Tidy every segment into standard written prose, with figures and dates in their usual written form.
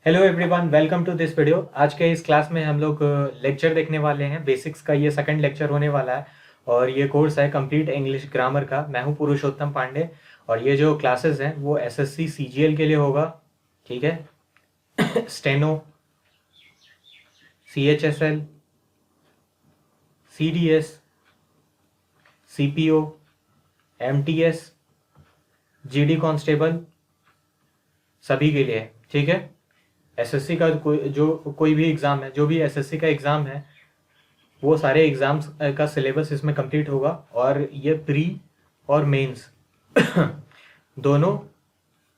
Hello everyone, welcome to this video. आज के इस क्लास में हम लोग लेक्चर देखने वाले हैं। बेसिक्स का ये सेकंड लेक्चर होने वाला है और ये कोर्स है कंप्लीट इंग्लिश ग्रामर का। मैं हूं पुरुषोत्तम पांडे और ये जो क्लासेस हैं वो एसएससी सीजीएल के लिए होगा, ठीक है। Steno, CHSL, CDS, CPO, MTS, GD constable सभी के लिए है, ठीक है। एसएससी का कोई भी एग्ज़ाम है, जो भी एसएससी का एग्ज़ाम है वो सारे एग्ज़ाम्स का सिलेबस इसमें कंप्लीट होगा और ये प्री और मेंस दोनों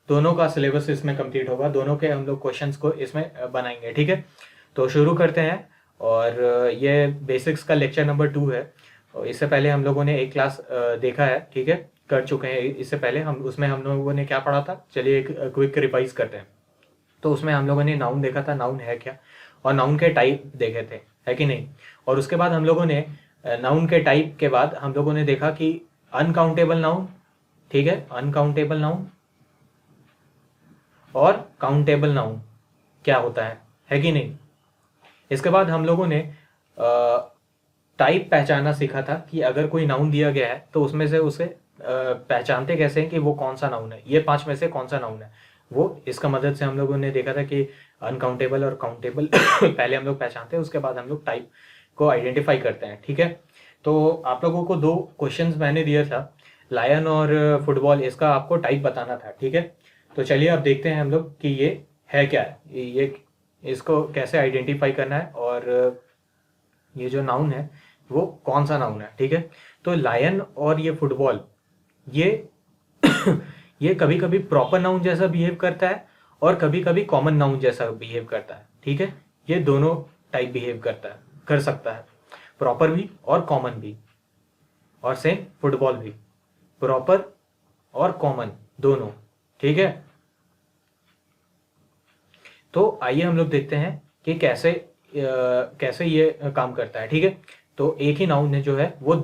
दोनों का सिलेबस इसमें कंप्लीट होगा। दोनों के हम लोग क्वेश्चंस को इसमें बनाएंगे, ठीक है। तो शुरू करते हैं। और ये बेसिक्स का लेक्चर नंबर 2 है। और इससे पहले हम लोगों ने एक क्लास देखा है, ठीक है, कर चुके हैं। इससे पहले हम लोगों ने क्या पढ़ा था, चलिए एक क्विक रिवाइज करते हैं। तो उसमें हम लोगों ने नाउन देखा था, नाउन है क्या, और नाउन के टाइप देखे थे, है कि नहीं। और उसके बाद हम लोगों ने नाउन के टाइप के बाद हम लोगों ने देखा कि अनकाउंटेबल नाउन, ठीक है, अनकाउंटेबल नाउन और काउंटेबल नाउन क्या होता है कि नहीं। इसके बाद हम लोगों ने टाइप पहचानना सीखा था कि अगर कोई नाउन दिया गया है तो उसमें से उसे पहचानते कैसे हैं कि वो कौन सा नाउन है, ये 5 में से कौन सा नाउन है वो। इसका मदद से हम लोगों ने देखा था कि अनकाउंटेबल और काउंटेबल पहले हम लोग पहचानते हैं, उसके बाद हम लोग टाइप को आइडेंटिफाई करते हैं, ठीक है। तो आप लोगों को 2 क्वेश्चंस मैंने दिया था, लायन और फुटबॉल, इसका आपको टाइप बताना था, ठीक है। तो चलिए अब देखते हैं हम लोग कि ये है क्या है, ये इसको कैसे आइडेंटिफाई करना है और ये जो नाउन है वो कौन सा नाउन है, ठीक है। तो लायन और ये फुटबॉल, ये ये कभी कभी प्रॉपर नाउन जैसा बिहेव करता है और कभी कभी कॉमन नाउन जैसा बिहेव करता है, ठीक है। ये दोनों टाइप बिहेव कर सकता है, प्रॉपर भी और कॉमन भी। और सेम फुटबॉल भी प्रॉपर और कॉमन दोनों, ठीक है। तो आइए हम लोग देखते हैं कि कैसे ये काम करता है, ठीक है। तो एक ही नाउन है जो है वो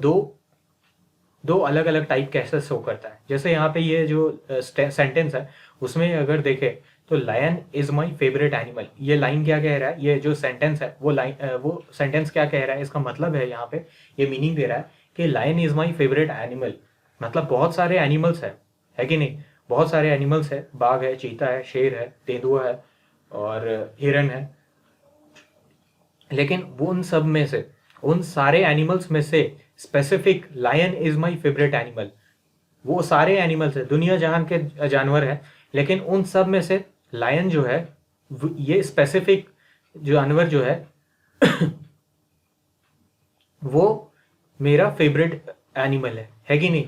दो अलग अलग टाइप कैसे शो करता है। जैसे यहाँ पे ये जो सेंटेंस है उसमें अगर देखें तो lion is my favourite animal, ये लाइन क्या कह रहा है, ये जो सेंटेंस है वो सेंटेंस क्या कह रहा है, इसका मतलब है यहाँ पे ये मीनिंग दे रहा है कि lion is my favourite animal, मतलब बहुत सारे एनिमल्स है कि नहीं। बहुत सारे एनिमल्स है, बाघ है, चीता है, शेर है, तेंदुआ है और हिरन है। लेकिन वो उन सारे एनिमल्स में से specific lion is my favourite animal, वो सारे एनिमल्स है, दुनिया जहान के जानवर है, लेकिन उन सब में से लायन जो है, ये स्पेसिफिक जानवर जो है वो मेरा फेवरेट एनिमल है कि नहीं।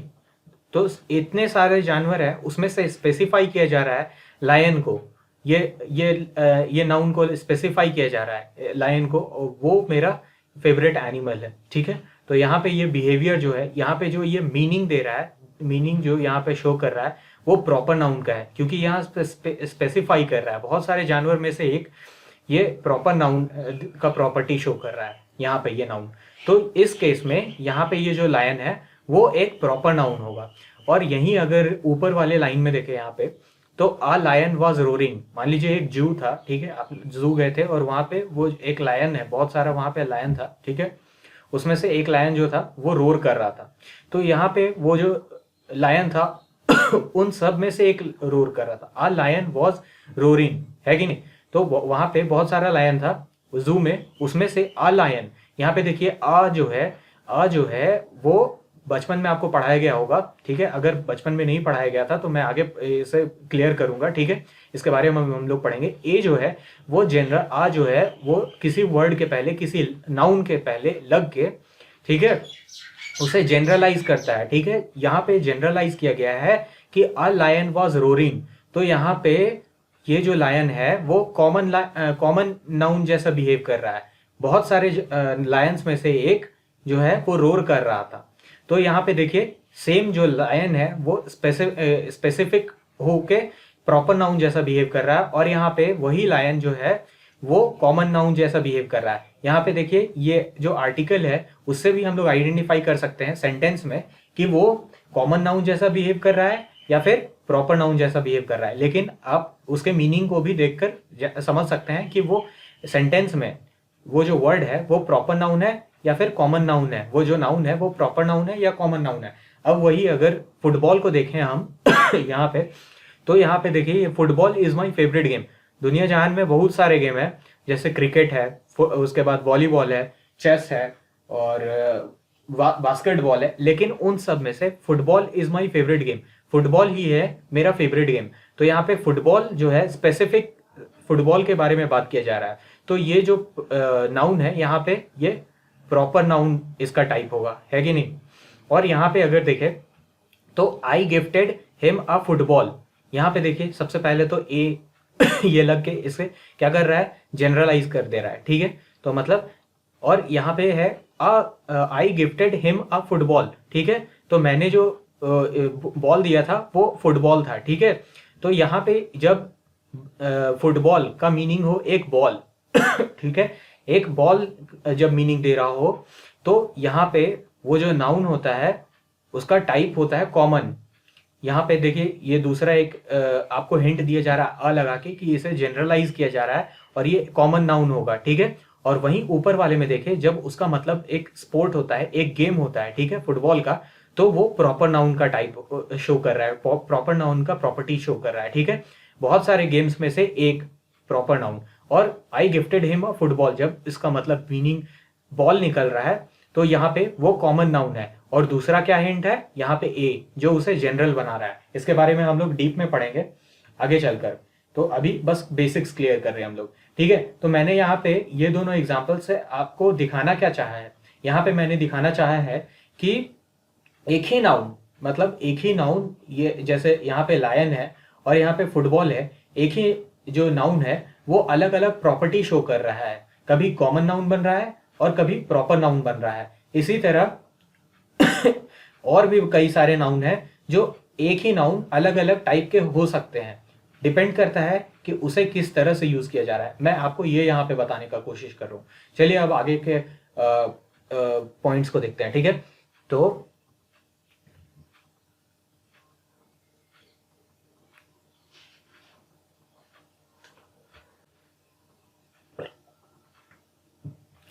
तो इतने सारे जानवर है उसमें से स्पेसिफाई किया जा रहा है लायन को, ये नाउन को स्पेसिफाई किया जा रहा है लायन को, वो मेरा फेवरेट एनिमल है, ठीक है। तो यहाँ पे ये बिहेवियर जो है, यहाँ पे जो ये मीनिंग दे रहा है, मीनिंग जो यहाँ पे शो कर रहा है वो प्रॉपर नाउन का है, क्योंकि यहाँ स्पेसिफाई कर रहा है बहुत सारे जानवर में से एक, ये प्रॉपर नाउन का प्रॉपर्टी शो कर रहा है यहाँ पे ये नाउन। तो इस केस में यहाँ पे ये जो लायन है वो एक प्रॉपर नाउन होगा। और यहीं अगर ऊपर वाले लाइन में देखें यहाँ पे, तो आ लायन वॉज रोरिंग, मान लीजिए एक जू था, ठीक है, आप जू गए थे और वहां पे वो एक लायन है, बहुत सारा वहां पे लायन था, ठीक है। उसमें से एक लायन जो था वो रोर कर रहा था। तो यहाँ पे वो जो लायन था उन सब में से एक रोर कर रहा था, आ लायन वॉज रोरिंग, है कि नहीं। तो वहां पे बहुत सारा लायन था जू में, उसमें से आ लायन, यहाँ पे देखिए आ जो है वो बचपन में आपको पढ़ाया गया होगा, ठीक है। अगर बचपन में नहीं पढ़ाया गया था तो मैं आगे इसे क्लियर करूंगा, ठीक है, इसके बारे में हम लोग पढ़ेंगे। ए जो है वो जनरल, आ जो है वो किसी वर्ड के पहले, किसी नाउन के पहले लग के, ठीक है, उसे जनरलाइज करता है, ठीक है। यहाँ पे जनरलाइज किया गया है कि अ लायन वॉज रोरिंग, तो यहाँ पे ये जो लायन है वो कॉमन नाउन जैसा बिहेव कर रहा है। बहुत सारे लायंस में से एक जो है वो रोर कर रहा था। तो यहाँ पे देखिए सेम जो लायन है वो स्पेसिफिक होके प्रॉपर नाउन जैसा बिहेव कर रहा है, और यहाँ पे वही लायन जो है वो कॉमन नाउन जैसा बिहेव कर रहा है। यहाँ पे देखिए ये जो आर्टिकल है उससे भी हम लोग आइडेंटिफाई कर सकते हैं सेंटेंस में कि वो कॉमन नाउन जैसा बिहेव कर रहा है या फिर प्रॉपर नाउन जैसा बिहेव कर रहा है, लेकिन आप उसके मीनिंग को भी देखकर समझ सकते हैं कि वो सेंटेंस में वो जो वर्ड है वो प्रॉपर नाउन है या फिर कॉमन नाउन है, वो जो नाउन है वो प्रॉपर नाउन है या कॉमन नाउन है। अब वही अगर फुटबॉल को देखें हम यहाँ पे, तो यहाँ पे देखिए football is my favourite game. दुनिया जहान में बहुत सारे गेम है, जैसे क्रिकेट है, उसके बाद वॉलीबॉल है, चेस है और बास्केटबॉल है, लेकिन उन सब में से football is my favourite game. Football ही है मेरा फेवरेट गेम। तो यहाँ पे फुटबॉल जो है स्पेसिफिक फुटबॉल के बारे में बात किया जा रहा है। तो ये जो नाउन है यहाँ पे ये प्रॉपर नाउन इसका टाइप होगा, है कि नहीं। और यहाँ पे अगर देखें तो I gifted him a football, यहाँ पे देखिए सबसे पहले तो ए ये लग के इसे क्या कर रहा है, जनरलाइज कर दे रहा है, ठीक है। तो मतलब और यहाँ पे है I gifted him a football, ठीक है। तो मैंने जो बॉल दिया था वो फुटबॉल था, ठीक है। तो यहाँ पे जब फुटबॉल का मीनिंग हो एक बॉल ठीक है, एक बॉल जब मीनिंग दे रहा हो तो यहाँ पे वो जो नाउन होता है उसका टाइप होता है कॉमन। यहाँ पे देखिए ये दूसरा एक आपको हिंट दिया जा रहा है अ लगा के कि इसे जनरलाइज किया जा रहा है और ये कॉमन नाउन होगा, ठीक है। और वहीं ऊपर वाले में देखें जब उसका मतलब एक स्पोर्ट होता है, एक गेम होता है, ठीक है, फुटबॉल का, तो वो प्रॉपर नाउन का टाइप शो कर रहा है, प्रॉपर नाउन का प्रॉपर्टी शो कर रहा है, ठीक है। बहुत सारे गेम्स में से एक प्रॉपर नाउन। और I gifted him a football, जब इसका मतलब मीनिंग बॉल निकल रहा है तो यहाँ पे वो कॉमन नाउन है। और दूसरा क्या हिंट है यहाँ पे ए, जो उसे जनरल बना रहा है। इसके बारे में हम लोग डीप में पढ़ेंगे आगे चलकर, तो अभी बस बेसिक्स क्लियर कर रहे हैं हम लोग, ठीक है। तो मैंने यहाँ पे ये दोनों एग्जाम्पल से आपको दिखाना क्या चाहा है, यहाँ पे मैंने दिखाना चाहा है कि एक ही नाउन, मतलब एक ही नाउन, ये जैसे यहाँ पे लायन है और यहाँ पे फुटबॉल है, एक ही जो नाउन है वो अलग अलग प्रॉपर्टी शो कर रहा है, कभी कॉमन नाउन बन रहा है और कभी प्रॉपर नाउन बन रहा है। इसी तरह और भी कई सारे नाउन हैं जो एक ही नाउन अलग अलग टाइप के हो सकते हैं, डिपेंड करता है कि उसे किस तरह से यूज किया जा रहा है। मैं आपको ये यहाँ पे बताने का कोशिश कर रहा हूँ। चलिए अब आगे के पॉइंट्स को देखते हैं, ठीक है। तो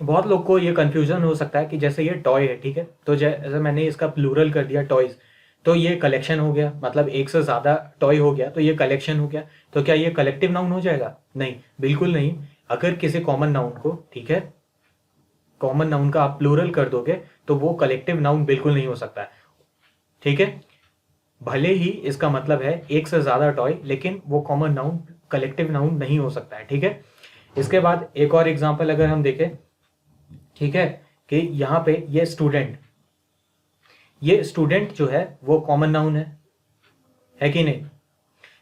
बहुत लोग को ये कंफ्यूजन हो सकता है कि जैसे ये टॉय है, ठीक है, तो जैसे मैंने इसका प्लूरल कर दिया टॉयज, तो ये कलेक्शन हो गया, मतलब एक से ज्यादा टॉय हो गया तो ये कलेक्शन हो गया। तो क्या ये कलेक्टिव नाउन हो जाएगा? नहीं, बिल्कुल नहीं। अगर किसी कॉमन नाउन को, ठीक है, कॉमन नाउन का आप प्लूरल कर दोगे तो वो कलेक्टिव नाउन बिल्कुल नहीं हो सकता है, ठीक है। भले ही इसका मतलब है एक से ज्यादा टॉय, लेकिन वो कॉमन नाउन कलेक्टिव नाउन नहीं हो सकता है, ठीक है। इसके बाद एक और एग्जाम्पल अगर हम देखें, ठीक है, कि यहाँ पे ये स्टूडेंट जो है वो कॉमन नाउन है कि नहीं।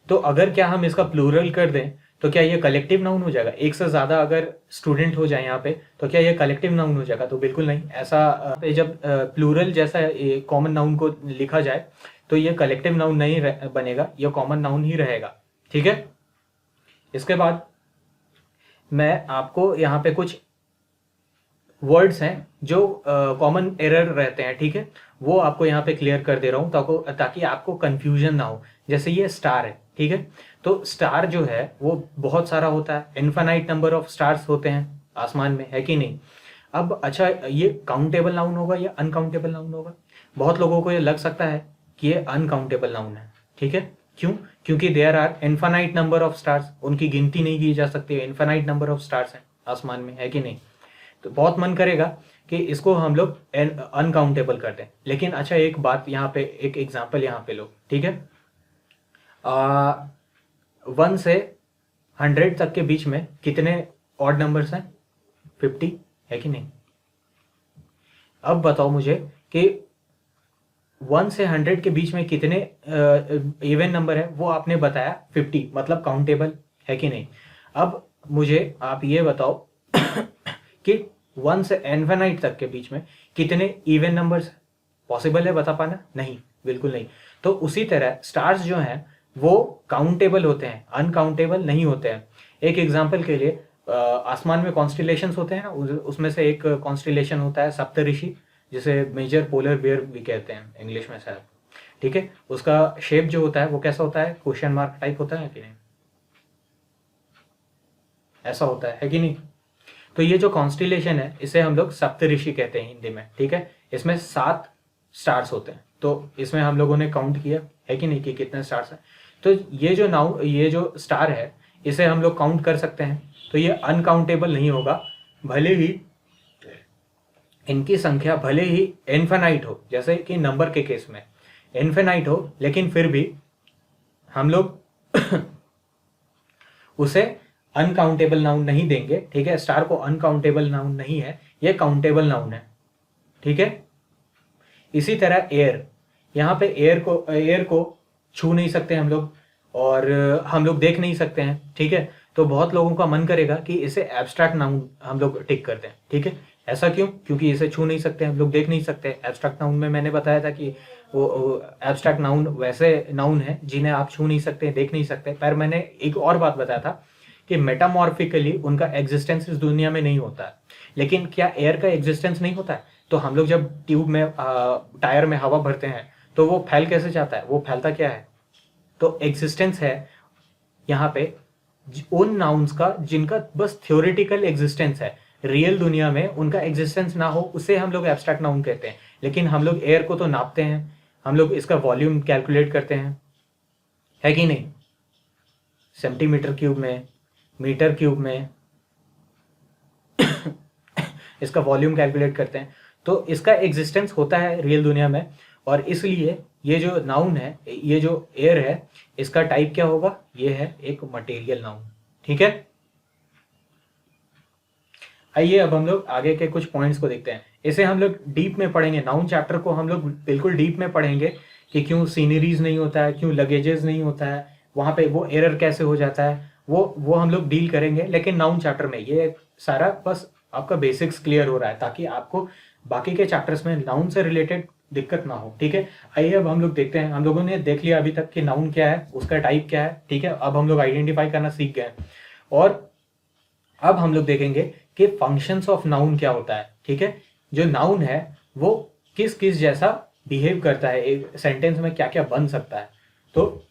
तो अगर क्या हम इसका प्लूरल कर दें तो क्या ये कलेक्टिव नाउन हो जाएगा? एक से ज्यादा अगर स्टूडेंट हो जाए यहाँ पे तो क्या ये कलेक्टिव नाउन हो जाएगा? तो बिल्कुल नहीं। ऐसा जब प्लूरल जैसा कॉमन नाउन को लिखा जाए तो ये कलेक्टिव नाउन नहीं बनेगा, ये कॉमन नाउन ही रहेगा, ठीक है। इसके बाद मैं आपको यहाँ पे कुछ वर्ड्स हैं जो कॉमन एरर रहते हैं, ठीक है, वो आपको यहाँ पे क्लियर कर दे रहा हूँ ताकि आपको कंफ्यूजन ना हो। जैसे ये स्टार है, ठीक है, तो स्टार जो है वो बहुत सारा होता है, इनफाइनाइट नंबर ऑफ स्टार्स होते हैं आसमान में, है कि नहीं। अब अच्छा, ये काउंटेबल नाउन होगा या अनकाउंटेबल नाउन होगा? बहुत लोगों को ये लग सकता है कि ये अनकाउंटेबल नाउन है, ठीक है। क्यों? क्योंकि there are infinite number of stars, उनकी गिनती नहीं की जा सकती, इनफाइनाइट नंबर ऑफ स्टार्स हैं आसमान में, है कि नहीं। तो बहुत मन करेगा कि इसको हम लोग अनकाउंटेबल कर दें, लेकिन अच्छा एक बात यहाँ पे, एक एग्जांपल यहाँ पे लो, ठीक है। 1 से 100 तक के बीच में कितने ऑड नंबर्स हैं? 50, है कि नहीं। अब बताओ मुझे कि 1 से 100 के बीच में कितने इवन नंबर है? वो आपने बताया 50, मतलब काउंटेबल, है कि नहीं। अब मुझे आप ये बताओ कि 1 से इनफिनाइट तक के बीच में कितने इवन नंबर्स पॉसिबल है बता पाना? नहीं, बिल्कुल नहीं। तो उसी तरह स्टार्स जो हैं वो काउंटेबल होते हैं, अनकाउंटेबल नहीं होते हैं। एक एग्जांपल के लिए आसमान में कॉन्स्टिलेशंस होते हैं ना, उसमें से एक कॉन्स्टिलेशन होता है सप्तऋषि, जिसे मेजर पोलर बियर भी कहते हैं इंग्लिश में शायद। ठीक है, उसका शेप जो होता है वो कैसा होता है, क्वेश्चन मार्क टाइप होता है कि नहीं, ऐसा होता है कि नहीं। तो ये जो कॉन्स्टिलेशन है इसे हम लोग सप्तऋषि कहते हैं हिंदी में, ठीक है। इसमें 7 स्टार्स होते हैं, तो इसमें हम लोगों ने काउंट किया है कि नहीं कि कितने स्टार्स हैं। तो ये जो स्टार है इसे हम लोग काउंट कर सकते हैं, तो ये अनकाउंटेबल नहीं होगा, भले ही इनकी संख्या भले ही इन्फिनाइट हो, जैसे कि नंबर के केस में इन्फिनाइट हो, लेकिन फिर भी हम लोग उसे अनकाउंटेबल नाउन नहीं देंगे, ठीक है। स्टार को अनकाउंटेबल नाउन नहीं है, ये काउंटेबल नाउन है, ठीक है। इसी तरह एयर, यहाँ पे एयर को छू नहीं सकते हम लोग, और हम लोग देख नहीं सकते हैं, ठीक है। तो बहुत लोगों का मन करेगा कि इसे एब्स्ट्रैक्ट नाउन हम लोग टिक करते हैं, ठीक है। ऐसा क्यों, क्योंकि इसे छू नहीं सकते, हम लोग देख नहीं सकते। एब्स्ट्रैक्ट नाउन में मैंने बताया था कि वो एब्स्ट्रैक्ट नाउन वैसे नाउन है जिन्हें आप छू नहीं सकते, देख नहीं सकते। पर मैंने एक और बात बताया था कि मेटामॉर्फिकली उनका एग्जिस्टेंस इस दुनिया में नहीं होता है। लेकिन क्या एयर का एग्जिस्टेंस नहीं होता है? तो हम लोग जब ट्यूब में टायर में हवा भरते हैं तो वो फैल कैसे जाता है, वो फैलता क्या है? तो एग्जिस्टेंस है यहाँ पे उन नाउन्स का जिनका बस थ्योरेटिकल एग्जिस्टेंस है, रियल दुनिया में उनका एग्जिस्टेंस ना हो, उसे हम लोग एब्स्ट्रैक्ट नाउन कहते हैं। लेकिन हम लोग एयर को तो नापते हैं, हम लोग इसका वॉल्यूम कैलकुलेट करते हैं, है कि नहीं, सेंटीमीटर क्यूब में, मीटर क्यूब में इसका वॉल्यूम कैलकुलेट करते हैं। तो इसका एग्जिस्टेंस होता है रियल दुनिया में, और इसलिए ये जो नाउन है, ये जो एयर है, इसका टाइप क्या होगा? ये है एक मटेरियल नाउन, ठीक है। आइए अब हम लोग आगे के कुछ पॉइंट्स को देखते हैं। इसे हम लोग डीप में पढ़ेंगे, नाउन चैप्टर को हम लोग बिल्कुल डीप में पढ़ेंगे कि क्यों सीनरीज नहीं होता है, क्यों लगेजेस नहीं होता है, वहाँ पे वो एरर कैसे हो जाता है, वो हम लोग डील करेंगे। लेकिन नाउन चैप्टर में ये सारा बस आपका बेसिक्स क्लियर हो रहा है, ताकि आपको बाकी के चैप्टर्स में नाउन से रिलेटेड दिक्कत ना हो, ठीक है। आइए अब हम लोग देखते हैं। हम लोगों ने देख लिया अभी तक कि नाउन क्या है, उसका टाइप क्या है, ठीक है। अब हम लोग आइडेंटिफाई करना सीख गए, और अब हम लोग देखेंगे कि फंक्शंस ऑफ नाउन क्या होता है, ठीक है। जो नाउन है वो किस किस जैसा बिहेव करता है, एक सेंटेंस में क्या क्या बन सकता है। तो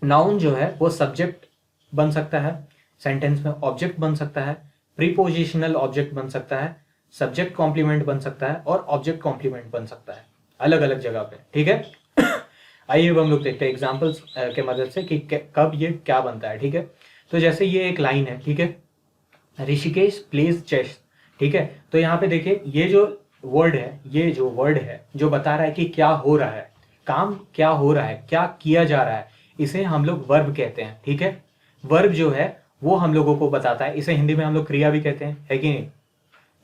नाउन जो है वो सब्जेक्ट बन सकता है, सेंटेंस में ऑब्जेक्ट बन सकता है, प्रीपोजिशनल ऑब्जेक्ट बन सकता है, सब्जेक्ट कॉम्प्लीमेंट बन सकता है, और ऑब्जेक्ट कॉम्प्लीमेंट बन सकता है अलग अलग जगह पे, ठीक है। आइए अब हम लोग देखते हैं एग्जाम्पल्स के मदद से कि कब ये क्या बनता है, ठीक है। तो जैसे ये एक लाइन है, ठीक है, ऋषिकेश प्लेज चेस, ठीक है। तो यहाँ पे देखिए ये जो वर्ड है, ये जो वर्ड है जो बता रहा है कि क्या हो रहा है, काम क्या हो रहा है, क्या किया जा रहा है, इसे हम लोग वर्ब कहते हैं, ठीक है। वर्ब जो है वो हम लोगों को बताता है, इसे हिंदी में हम लोग क्रिया भी कहते हैं, है कि नहीं।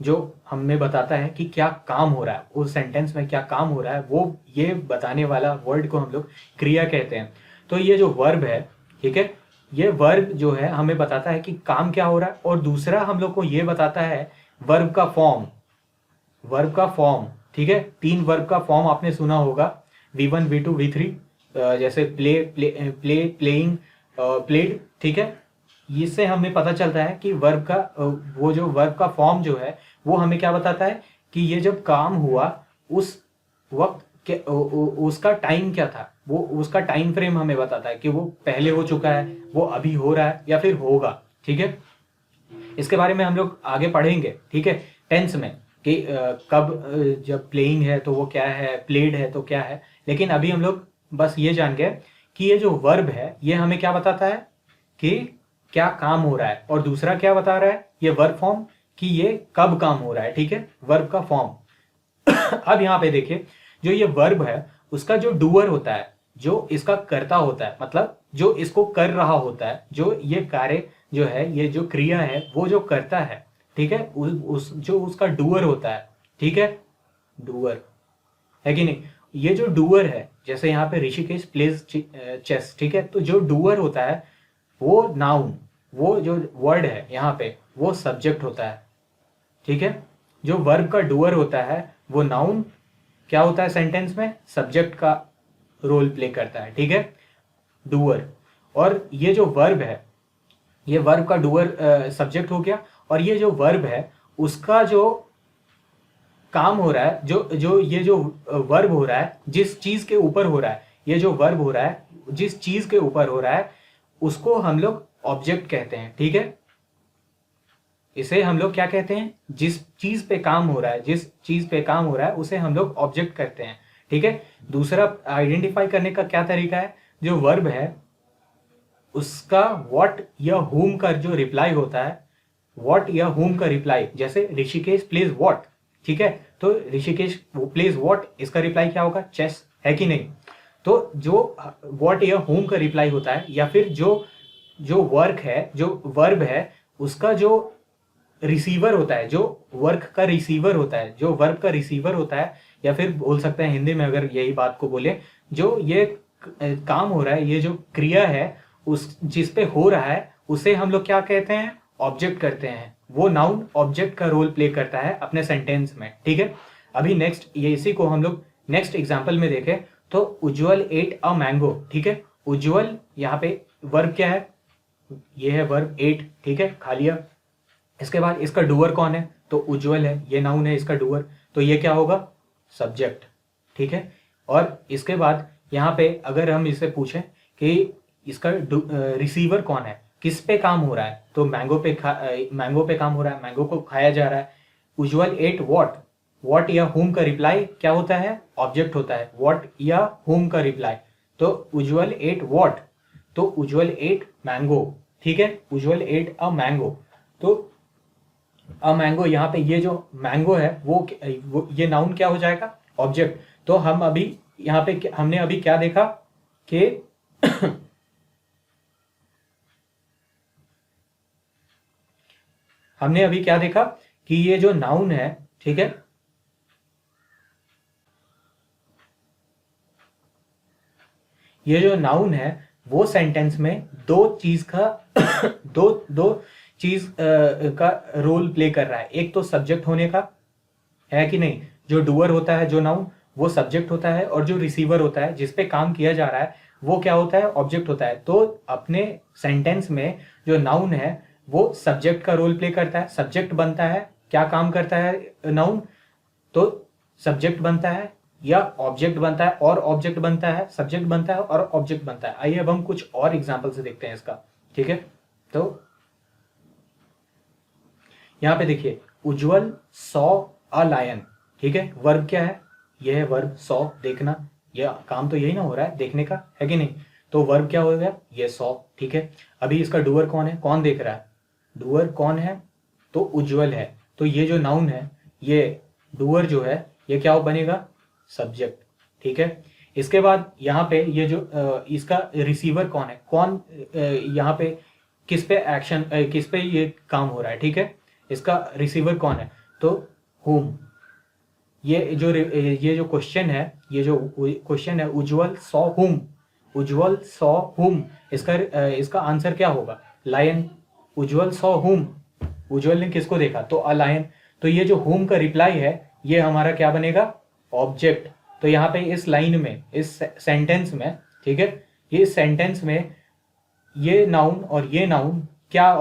जो हमें बताता है कि क्या काम हो रहा है, उस सेंटेंस में क्या काम हो रहा है, वो ये बताने वाला वर्ड को हम लोग क्रिया कहते हैं। तो ये जो वर्ब है, ठीक है, ये वर्ब जो है हमें बताता है कि काम क्या हो रहा है, और दूसरा हम लोग को ये बताता है वर्ब का फॉर्म, वर्ब का फॉर्म, ठीक है। 3 वर्ब का फॉर्म आपने सुना होगा, V1 V2 V3, जैसे प्ले प्लेइंग प्लेड, ठीक है। इससे हमें पता चलता है कि वर्ब का वो जो वर्ब का फॉर्म जो है वो हमें क्या बताता है कि ये जब काम हुआ उस वक्त उसका टाइम क्या था, वो उसका टाइम फ्रेम हमें बताता है कि वो पहले हो चुका है, वो अभी हो रहा है, या फिर होगा, ठीक है। इसके बारे में हम लोग आगे पढ़ेंगे, ठीक है, टेंस में कि कब जब प्लेइंग है तो वो क्या है, प्लेड है तो क्या है। लेकिन अभी हम लोग बस ये जान गए कि ये जो वर्ब है ये हमें क्या बताता है कि क्या काम हो रहा है, और दूसरा क्या बता रहा है ये वर्ब फॉर्म कि ये कब काम हो रहा है, ठीक है, वर्ब का फॉर्म। अब यहाँ पे देखिए जो ये वर्ब है उसका जो डूअर होता है, जो इसका कर्ता होता है, मतलब जो इसको कर रहा होता है, जो ये कार्य जो है, ये जो क्रिया है वो जो करता है, ठीक है, जो उसका डूअर होता है, ठीक है, डूअर, है कि नहीं। ये जो डूअर है, जैसे यहाँ पे ऋषिकेश प्लेज चेस, ठीक है, तो जो डूअर होता है वो नाउन, वो जो वर्ड है यहाँ पे वो सब्जेक्ट होता है, ठीक है। जो वर्ब का डूअर होता है वो नाउन क्या होता है सेंटेंस में, सब्जेक्ट का रोल प्ले करता है, ठीक है, डूअर। और ये जो वर्ब है, ये वर्ब का डूअर सब्जेक्ट हो गया, और ये जो वर्ब है उसका जो काम हो रहा है, ये जो वर्ब हो रहा है, जिस चीज के ऊपर हो रहा है, ये जो वर्ब हो रहा है जिस चीज के ऊपर हो रहा है, उसको हम लोग ऑब्जेक्ट कहते हैं। ठीक है, इसे हम लोग क्या कहते हैं, जिस चीज पे काम हो रहा है, जिस चीज पे काम हो रहा है उसे हम लोग ऑब्जेक्ट कहते हैं। ठीक है, दूसरा आइडेंटिफाई करने का क्या तरीका है, जो वर्ब है उसका व्हाट या whom का जो रिप्लाई होता है, व्हाट या whom का रिप्लाई, जैसे ऋषिकेश प्लेज व्हाट, ठीक है, तो ऋषिकेश प्लेज व्हाट, इसका रिप्लाई क्या होगा, चेस, है कि नहीं। तो जो व्हाट या whom का रिप्लाई होता है, या फिर जो जो वर्क है, जो वर्ब है, उसका जो रिसीवर होता है, जो वर्क का रिसीवर होता है, जो वर्ब का रिसीवर होता है, या फिर बोल सकते हैं हिंदी में अगर यही बात को बोले, जो ये काम हो रहा है, ये जो क्रिया है उस जिस पे हो रहा है, उसे हम लोग क्या कहते हैं, ऑब्जेक्ट करते हैं। वो नाउन ऑब्जेक्ट का रोल प्ले करता है अपने सेंटेंस में। ठीक है, अभी नेक्स्ट ये इसी को हम लोग नेक्स्ट एग्जाम्पल में देखें तो उज्जवल एट अ मैंगो। ठीक है, उज्जवल यहाँ पे वर्ब क्या है, ये है वर्ब एट। ठीक है, खा लिया। इसके बाद इसका डूअर कौन है, तो उज्जवल है, ये नाउन है इसका डूअर, तो ये क्या होगा, सब्जेक्ट। ठीक है, और इसके बाद यहाँ पे अगर हम इससे पूछें कि इसका रिसीवर कौन है, किस पे काम हो रहा है, तो मैंगो पे काम हो रहा है, मैंगो को खाया जा रहा है। उज्जवल एट व्हाट, व्हाट या हुम का रिप्लाई क्या होता है, ऑब्जेक्ट होता है, व्हाट या हुम का रिप्लाई, तो उज्जवल एट व्हाट, तो उज्जवल एट मैंगो। ठीक है, उज्जवल एट अ मैंगो, तो अ मैंगो, यहाँ पे ये जो मैंगो है वो ये नाउन क्या हो जाएगा, ऑब्जेक्ट। तो हम अभी यहाँ पे हमने अभी क्या देखा कि हमने अभी क्या देखा कि ये जो नाउन है, ठीक है, ये जो नाउन है वो सेंटेंस में दो चीज का दो चीज का रोल प्ले कर रहा है। एक तो सब्जेक्ट होने का, है कि नहीं, जो डूअर होता है जो नाउन वो सब्जेक्ट होता है, और जो रिसीवर होता है जिस पे काम किया जा रहा है वो क्या होता है, ऑब्जेक्ट होता है। तो अपने सेंटेंस में जो नाउन है वो सब्जेक्ट का रोल प्ले करता है, सब्जेक्ट बनता है, क्या काम करता है नाउन, तो सब्जेक्ट बनता है या ऑब्जेक्ट बनता है, और ऑब्जेक्ट बनता है, सब्जेक्ट बनता है और ऑब्जेक्ट बनता है। आइए अब हम कुछ और एग्जांपल से देखते हैं इसका। ठीक है, तो यहाँ पे देखिए, उज्जवल सॉ अ लायन। ठीक है, वर्ब क्या है, यह है वर्ब सॉ, देखना, यह काम तो यही ना हो रहा है देखने का, है कि नहीं, तो वर्ब क्या हो गया, ये सॉ। ठीक है, अभी इसका डूअर कौन है, कौन देख रहा है, डूअर कौन है, तो उज्जवल है, तो ये जो नाउन है, ये डूअर जो है ये क्या बनेगा, सब्जेक्ट। ठीक है, इसके बाद यहाँ पे ये जो इसका रिसीवर कौन है, कौन यहाँ पे किस पे एक्शन, किस पे ये काम हो रहा है। ठीक है, इसका रिसीवर कौन है, तो हुम। ये जो क्वेश्चन है, ये जो क्वेश्चन है, उज्जवल सॉ हुम, उज्जवल सॉ हुम, इसका आंसर क्या होगा, लायन। उज्जवल सॉ हुम, उज्जवल ने किसको देखा, तो अ लायन। तो ये जो हुम का रिप्लाई है ये हमारा क्या बनेगा, ऑब्जेक्ट। तो यहाँ पे इस लाइन में, इस सेंटेंस में, ठीक है, ये सेंटेंस में ये नाउन और ये नाउन क्या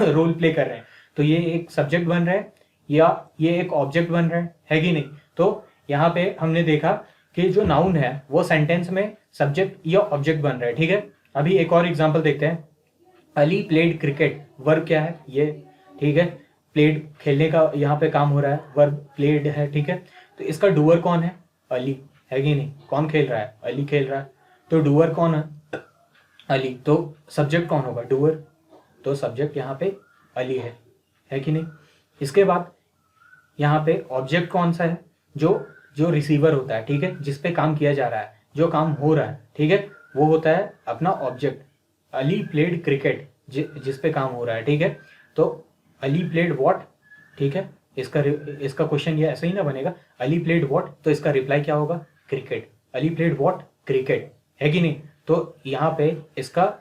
रोल प्ले कर रहे हैं, तो ये एक सब्जेक्ट बन रहा है या ये एक ऑब्जेक्ट बन रहा है कि नहीं। तो यहाँ पे हमने देखा कि जो नाउन है वो सेंटेंस में सब्जेक्ट या ऑब्जेक्ट बन रहा है। ठीक है, अभी एक और एग्जांपल देखते हैं। अली प्लेड क्रिकेट, वर्ब क्या है ये, ठीक है, प्लेड खेलने का यहाँ पे काम हो रहा है, वर्ब प्लेड है। ठीक है, तो इसका डूअर कौन है, अली, है कि नहीं, कौन खेल रहा है, अली खेल रहा है, तो डूअर कौन है, अली, तो सब्जेक्ट कौन होगा, डूअर, तो सब्जेक्ट यहाँ पे अली है कि नहीं। इसके बाद यहाँ पे ऑब्जेक्ट कौन सा है, जो जो रिसीवर होता है, ठीक है, जिस पे काम किया जा रहा है, जो काम हो रहा है, ठीक है, वो होता है अपना ऑब्जेक्ट। अली प्लेड क्रिकेट, जिस पे काम हो रहा है, ठीक है, तो अली प्लेड व्हाट। ठीक है, इसका क्वेश्चन ये ऐसे ही ना बनेगा, अली प्लेड व्हाट, तो इसका रिप्लाई क्या होगा, cricket. Ali played what, cricket, है कि नहीं। तो यहाँ पे इसका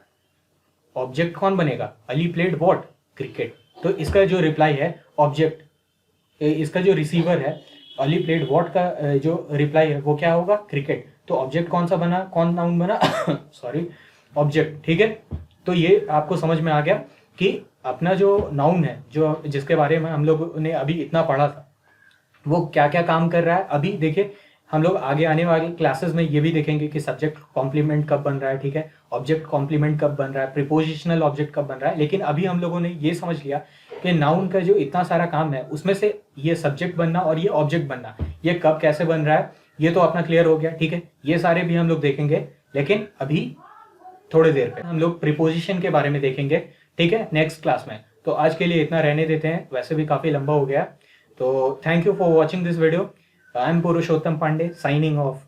ऑब्जेक्ट कौन बनेगा, अली प्लेड व्हाट, क्रिकेट, तो इसका जो रिप्लाई है ऑब्जेक्ट, इसका जो रिसीवर है अली प्लेड व्हाट का जो रिप्लाई है वो क्या होगा, क्रिकेट। तो ऑब्जेक्ट कौन सा बना, कौन नाउन बना सॉरी, ऑब्जेक्ट। ठीक है, तो ये आपको समझ में आ गया कि अपना जो नाउन है, जो जिसके बारे में हम लोग ने अभी इतना पढ़ा था, वो क्या क्या काम कर रहा है। अभी देखिए हम लोग आगे आने वाली क्लासेस में ये भी देखेंगे कि सब्जेक्ट कॉम्प्लीमेंट कब बन रहा है, ठीक है, ऑब्जेक्ट कॉम्प्लीमेंट कब बन रहा है, प्रीपोजिशनल ऑब्जेक्ट कब बन रहा है। लेकिन अभी हम लोगों ने ये समझ लिया कि नाउन का जो इतना सारा काम है उसमें से ये सब्जेक्ट बनना और ये ऑब्जेक्ट बनना, ये कब कैसे बन रहा है, ये तो अपना क्लियर हो गया, ठीक है। ये सारे भी हम लोग देखेंगे, लेकिन अभी थोड़ी देर पे हम लोग प्रीपोजिशन के बारे में देखेंगे, ठीक है, नेक्स्ट क्लास में। तो आज के लिए इतना रहने देते हैं, वैसे भी काफ़ी लंबा हो गया। तो thank you for watching this video. I am Purushottam Pandey signing of.